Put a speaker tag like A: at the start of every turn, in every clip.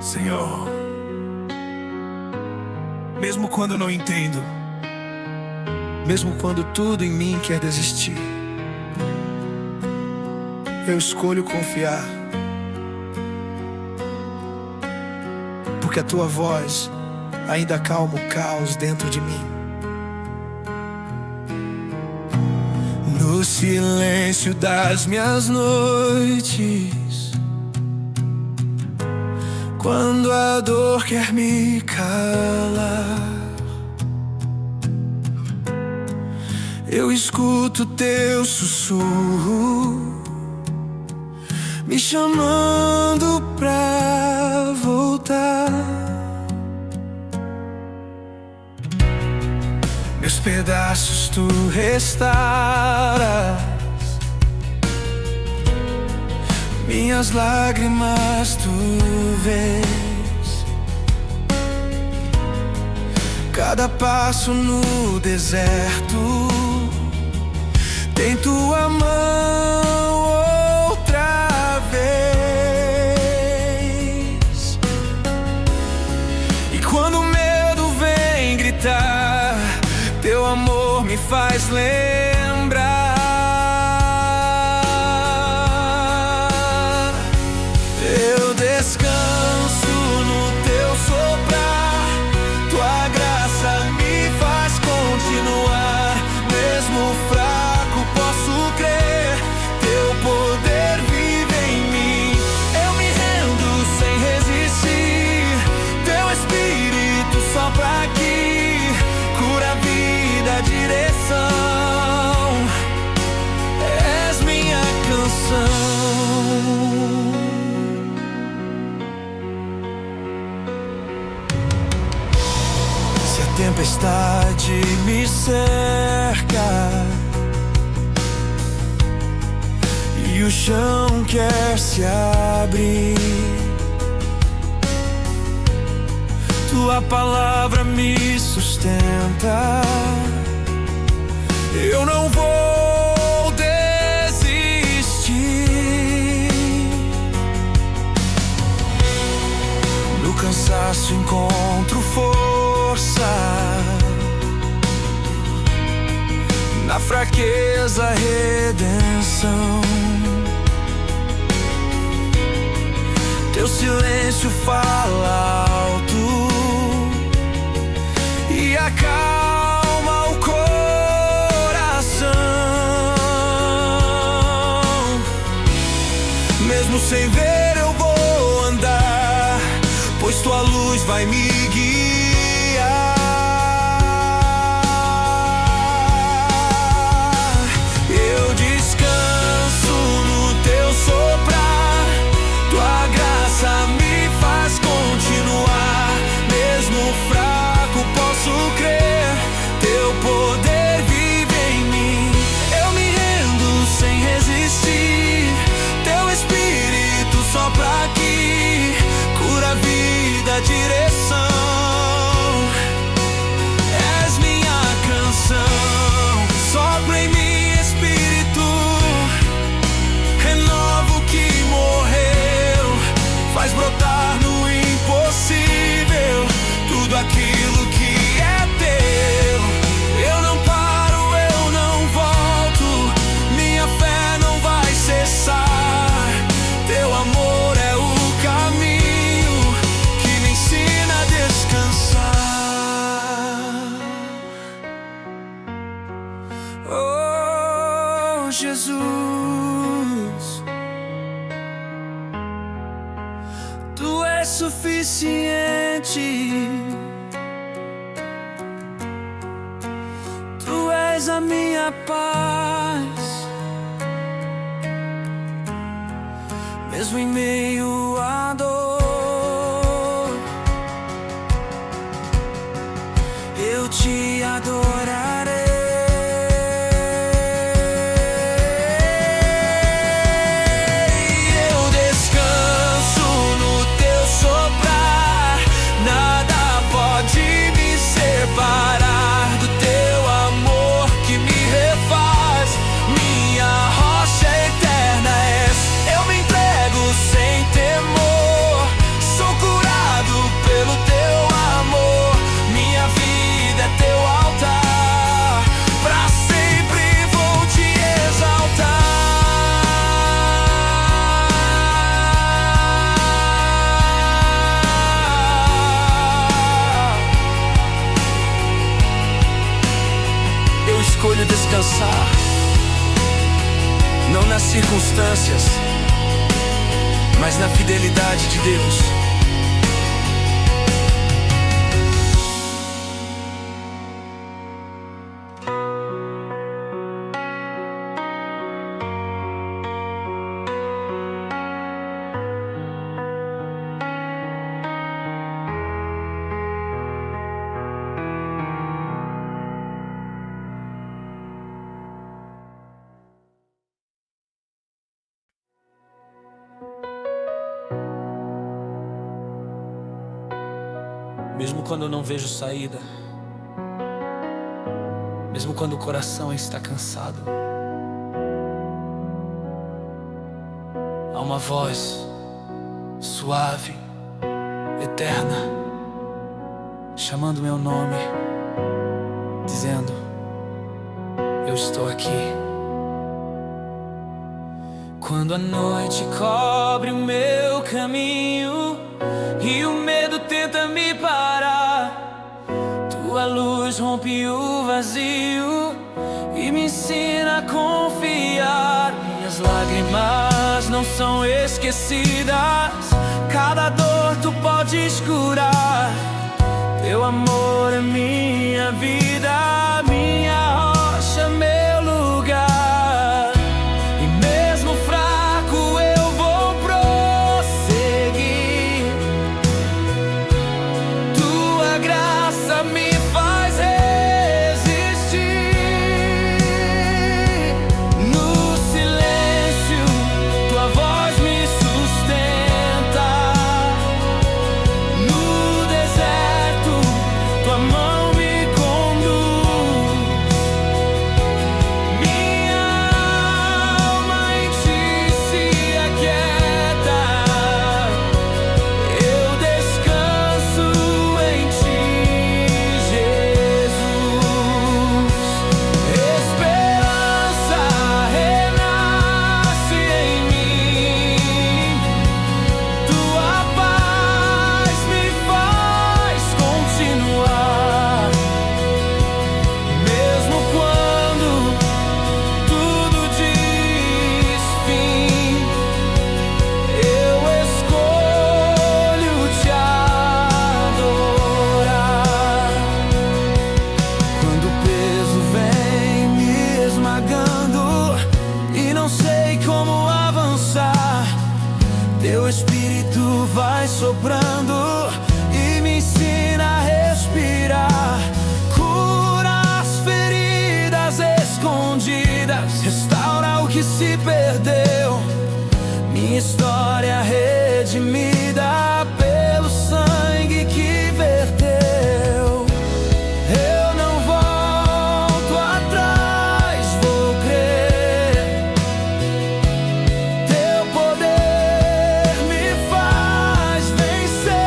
A: Senhor, mesmo quando eu não entendo, mesmo quando tudo em mim quer desistir, eu escolho confiar, porque a tua voz ainda acalma o caos dentro de mim. No silêncio das minhas noites, quando a dor quer me calar, eu escuto teu sussurro me chamando pra voltar. Meus pedaços tu restauras, minhas lágrimas tu vês. Cada passo no deserto tem tua mão outra vez. E quando o medo vem gritar, teu amor me faz lembrar. Eu descanso no teu soprar, tua graça me faz continuar. Mesmo fraco posso crer, teu poder vive em mim. Eu me rendo sem resistir, teu espírito sopra aqui, cura a vida, a direção. És minha canção. Se a tempestade me cerca e o chão quer se abrir, tua palavra me sustenta. Eu não vou desistir. No cansaço encontro força, na fraqueza redenção. Teu silêncio fala alto e acalma o coração. Mesmo sem ver eu vou andar, pois tua luz vai me guiar. Eu descanso no teu soprar, tua graça me faz continuar. Mesmo fraco posso crer, teu poder vive em mim. Eu me rendo sem resistir, teu espírito sopra aqui, cura a vida, a direção. És minha canção. Sopra em mim, Espírito, renova o que morreu, faz brotar no impossível tudo aquilo que é teu. Eu não paro, eu não volto, minha fé não vai cessar. Teu amor é o caminho que me ensina a descansar. Oh, Jesus, tu és suficiente. Tu és a minha paz, mesmo em meio à dor. Eu te adorarei. Eu descanso no teu soprar, nada pode me separar do teu amor que me refaz. Minha rocha eterna és, eu me entrego sem temor. descansar, não nas circunstâncias, mas na fidelidade de Deus. Mesmo quando eu não vejo saída, mesmo quando o coração está cansado, há uma voz suave, eterna, chamando meu nome, dizendo: eu estou aqui. Quando a noite cobre o meu caminho e o medo tenta me parar, tua luz rompe o vazio e me ensina a confiar. Minhas lágrimas não são esquecidas, cada dor tu podes curar. Teu amor é minha vida, minha rocha, meu lugar. E mesmo fraco eu vou prosseguir. Tua graça me faz resistir. No silêncio tua voz me sustenta. No deserto tua mão me conduz. Minha alma em ti se aquieta. Eu descanso em ti, Jesus. Esperança renasce em mim. Tua paz me faz continuar. Mesmo quando tudo diz fim, eu escolho te adorar. Quando o peso vem me esmagando e não sei como avançar, teu Espírito vai soprando e me ensina a respirar. Cura as feridas escondidas, restaura o que se perdeu. Minha história redimida pelo sangue que verteu. Eu não volto atrás, vou crer. Teu poder me faz vencer.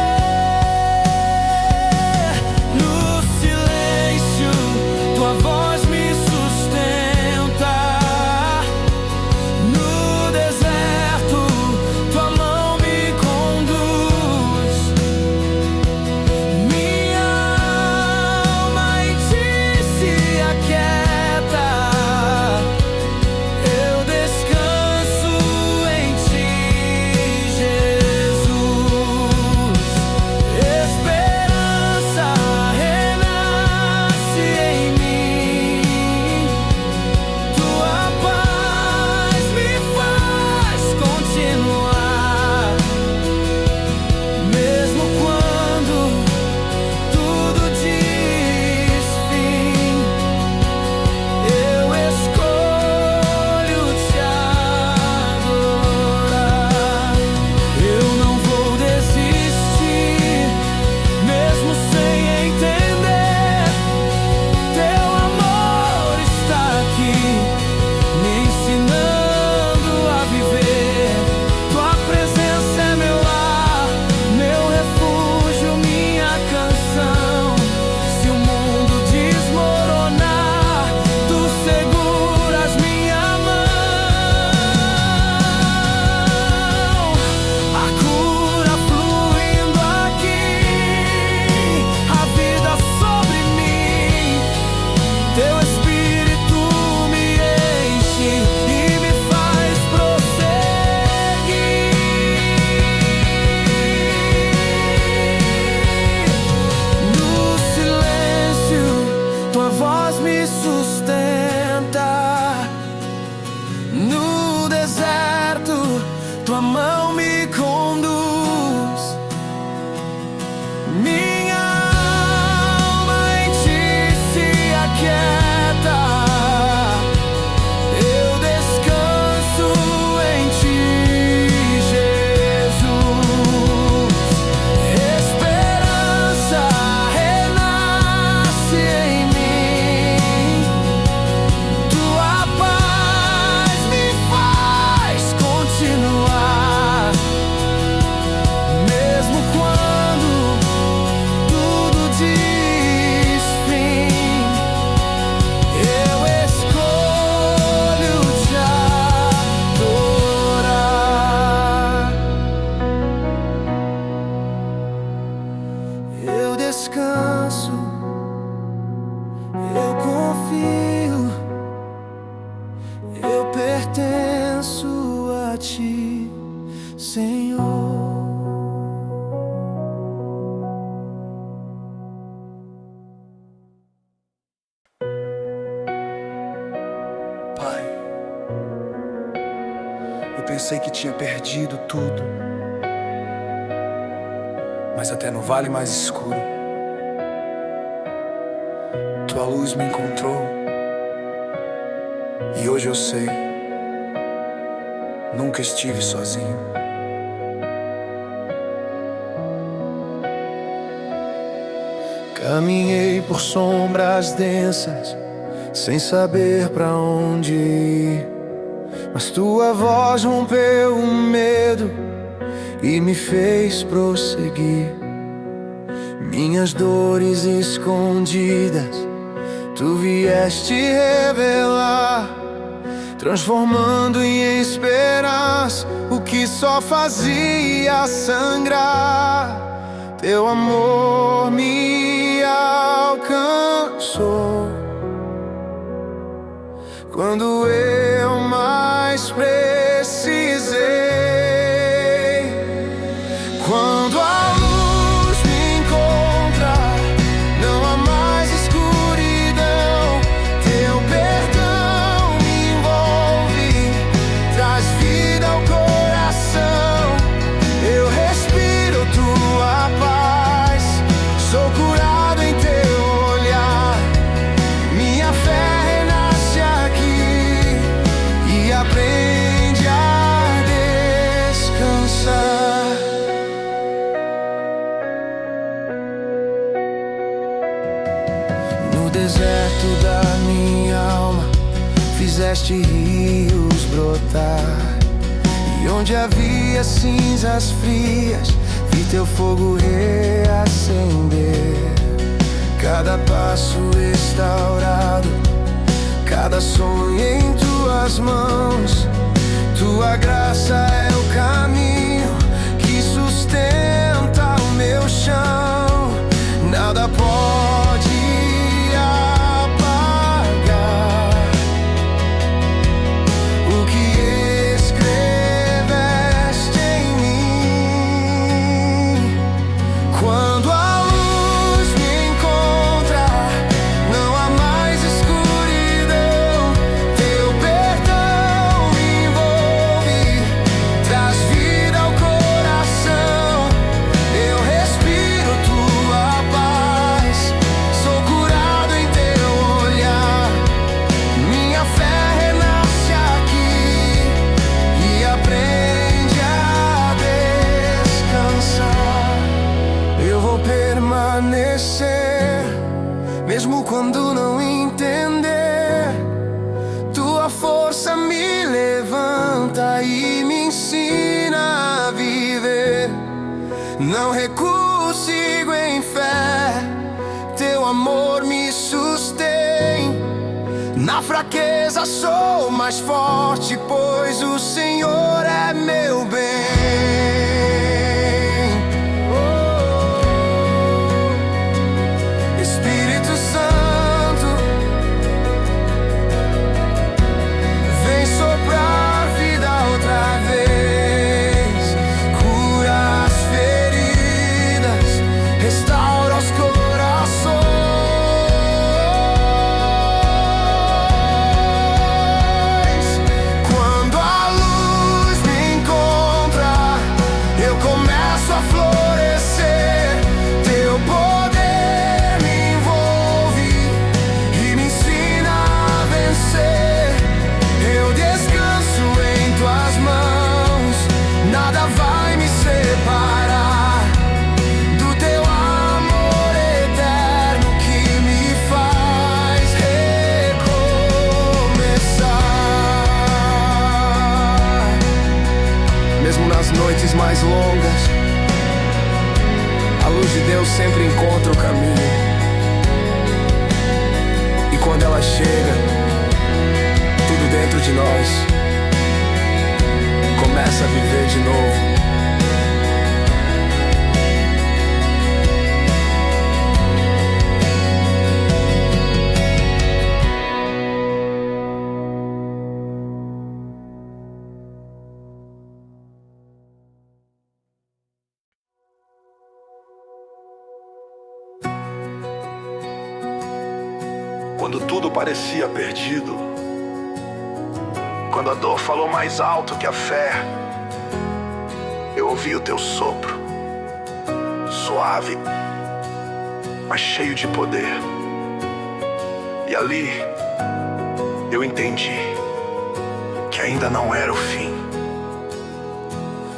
A: No silêncio tua voz me sustenta. No deserto tua mão me conduz. tua mão me conduz. Minha alma em ti se aquieta. Eu descanso em ti, Jesus. Esperança renasce em mim. Tua paz me faz continuar, mesmo quando tudo diz fim. Eu escolho te adorar. Eu descanso, eu confio, eu pertenço a ti, Senhor. Pai, eu pensei que tinha perdido tudo, mas até no vale mais escuro, tua luz me encontrou. E hoje eu sei, nunca estive sozinho. Caminhei por sombras densas, sem saber pra onde ir, mas tua voz rompeu o medo e me fez prosseguir. Minhas dores escondidas tu vieste revelar, transformando em esperança o que só fazia sangrar. Teu amor me alcançou quando eu mais precisei. Quando a luz me encontra, não há mais escuridão. Teu perdão me envolve, traz vida ao coração. Eu respiro tua paz, sou curado em teu olhar. Minha fé renasce aqui e aprende a descansar. No deserto da minha alma fizeste rios brotar, e onde havia cinzas frias vi teu fogo reacender. Cada passo restaurado, cada sonho em tuas mãos. Tua graça é o caminho que sustenta o meu chão. Nada pode apagar o que escreveste em mim. Quando a luz me encontra, não há mais escuridão. Teu perdão me envolve, traz vida ao coração. Eu respiro tua paz, sou curado em teu olhar. Minha fé renasce aqui e aprende a descansar. Eu vou permanecer, mesmo quando não entender. Tua força me levanta e me ensina a viver. Não recuo, sigo em fé, teu amor me sustém. Na fraqueza sou mais forte, pois o Senhor é meu bem. Espírito Santo, vem soprar vida outra vez. Cura as feridas, restaura os corações. Quando a luz as noites mais longas, a luz de Deus sempre encontra o caminho. E quando ela chega, tudo dentro de nós começa a viver de novo.
B: Quando tudo parecia perdido, quando a dor falou mais alto que a fé, eu ouvi o teu sopro, suave, mas cheio de poder. E ali eu entendi que ainda não era o fim.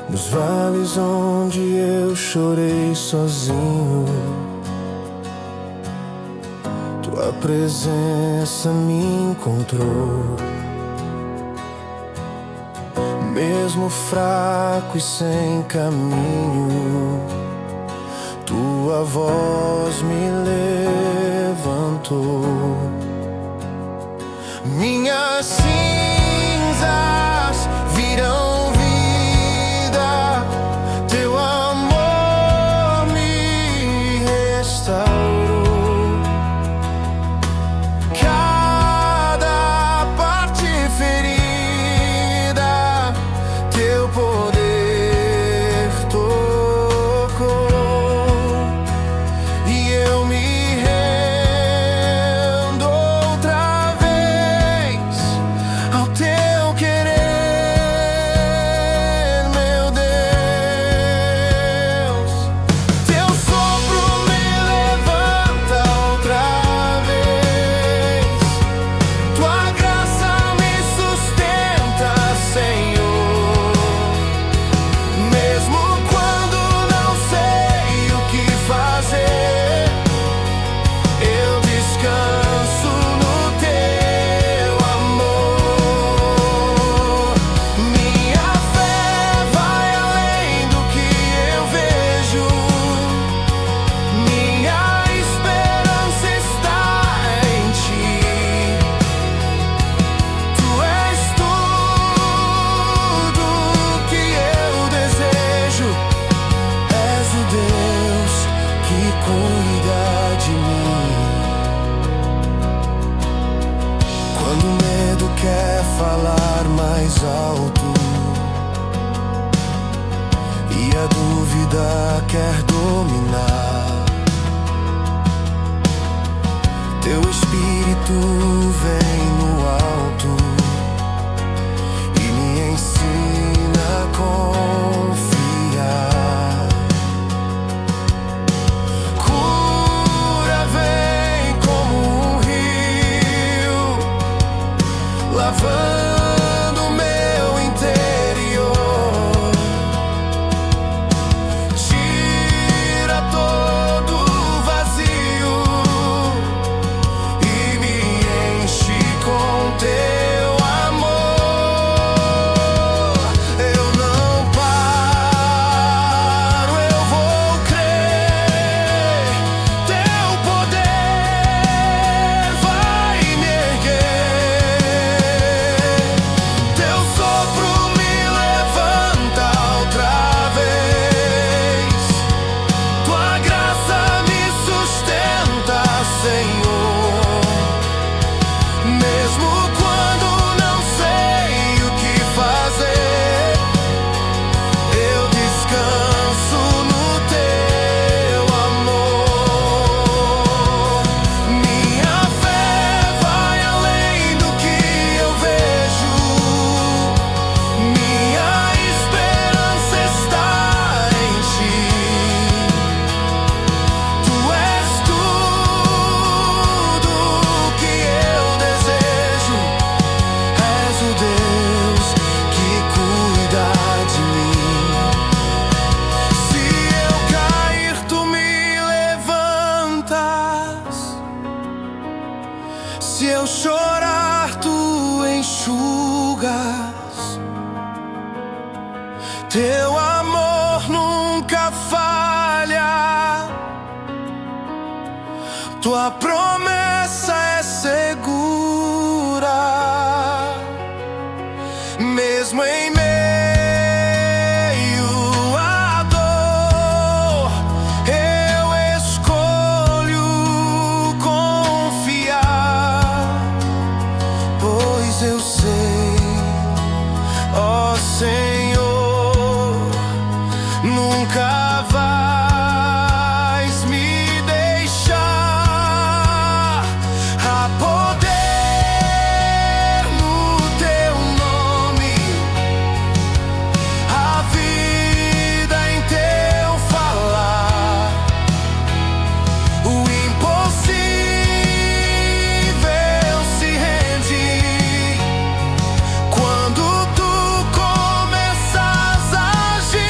A: Nos vales onde eu chorei sozinho, tua presença me encontrou. Mesmo fraco e sem caminho, tua voz me levantou. Minhas cinzas virão vida, teu amor me restaurou. Falar mais alto e a dúvida quer dominar, teu espírito vem no alto e me ensina a confiar. Cura vem como um rio, lavando meu interior, tira todo o vazio e me enche com Teu amor nunca falha, tua promessa é segura, mesmo em meio à dor, eu escolho confiar, pois eu sei, ó Senhor, nunca vais me deixar. Há poder no teu nome, há vida em teu falar. O impossível se rende quando tu começas a agir.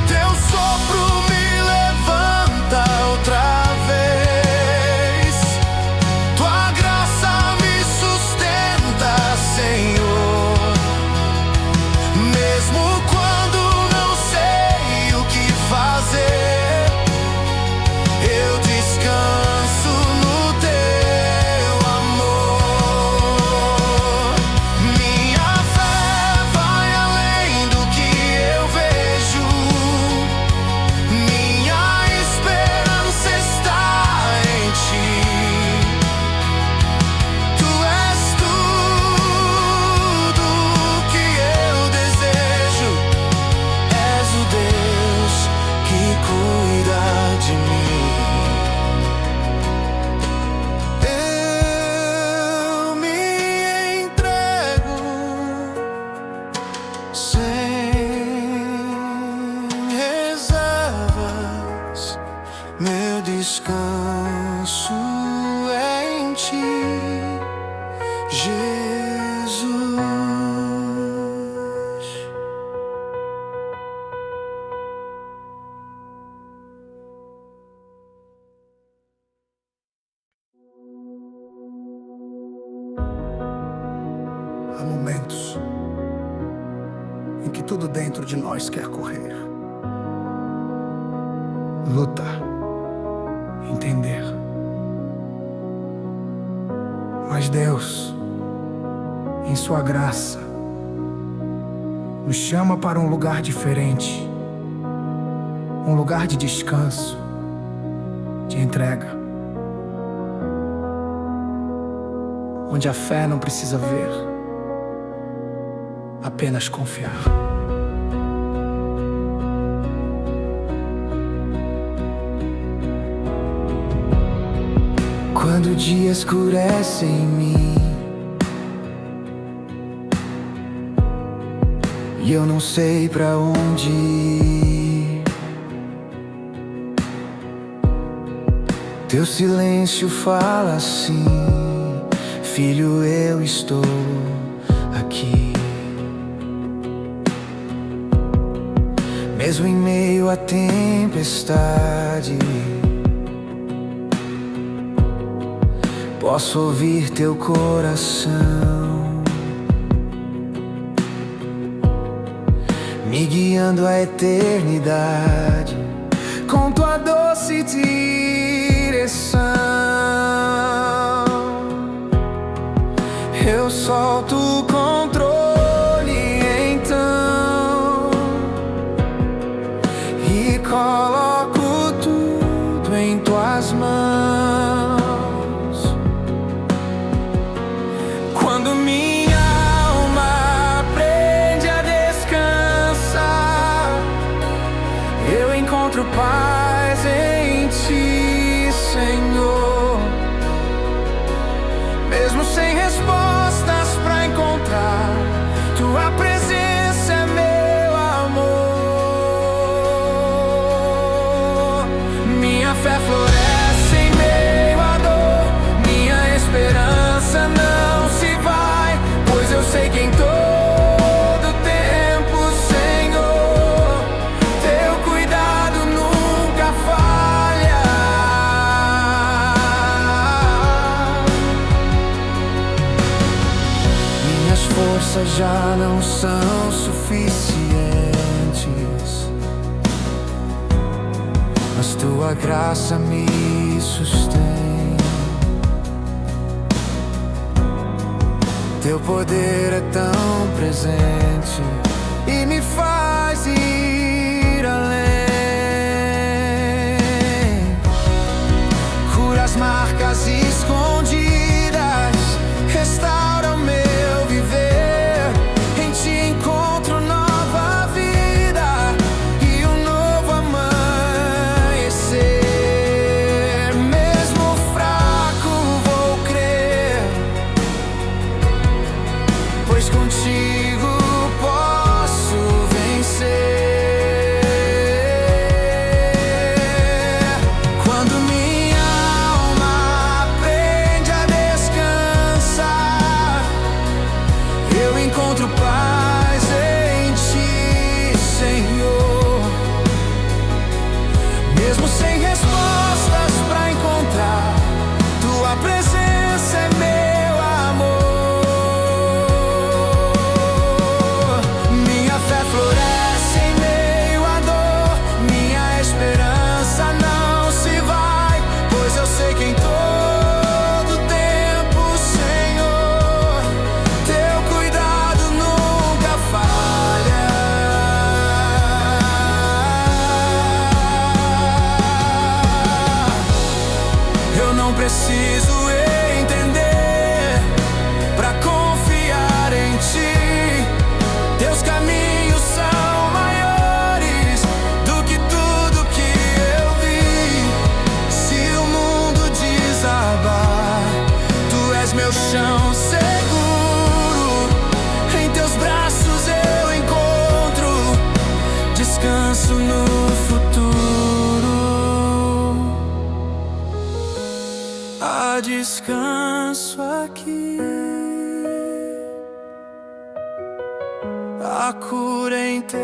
A: Teu sopro me levanta outra vez, tua graça me sustenta, Senhor. Mesmo quando não sei o que fazer, eu descanso no teu amor. Minha fé vai além do que eu vejo, minha esperança está em ti. Tu és tudo que eu desejo, és o Deus que cuida de mim. Eu me entrego sem reservas, meu descanso é em ti, Jesus.
B: Há momentos em que tudo dentro de nós quer correr, lutar, entender. Mas Deus, em sua graça, nos chama para um lugar diferente, um lugar de descanso, de entrega, onde a fé não precisa ver, apenas confiar. Quando o dia escurece em mim e eu não sei pra onde ir, teu silêncio fala assim: filho, eu estou aqui. Mesmo em meio à tempestade, posso ouvir teu coração me guiando à eternidade com tua doce direção. Eu solto o controle então e coloco tudo em tuas mãos. Quando minha alma aprende a descansar, eu encontro paz em ti, Senhor. Mesmo sem respostas pra encontrar, tua presença é meu amor. Minha fé floresce em meio à dor, minha esperança não se vai, pois eu sei que em todo tempo, Senhor, teu cuidado nunca
A: já não são suficientes, mas tua graça me sustém. Teu poder é tão presente e me faz ir além. Cura as marcas escondidas, restaura o meu viver. Em ti encontro nova vida e um novo amanhecer. Mesmo fraco vou crer, pois contigo posso vencer. Quando minha alma aprende a descansar, eu encontro paz em ti, Senhor. Mesmo sem respostas pra encontrar, tua presença é meu amor. Minha fé floresce em meio à dor, minha esperança não se vai, pois eu sei que em todo tempo, Senhor, teu cuidado nunca falha. Eu não preciso entender pra confiar em ti. Teus caminhos são maiores do que tudo que eu vi. Se o mundo desabar, tu és meu chão seguro. Em teus braços eu encontro descanso no futuro. Há descanso aqui, a cura em teu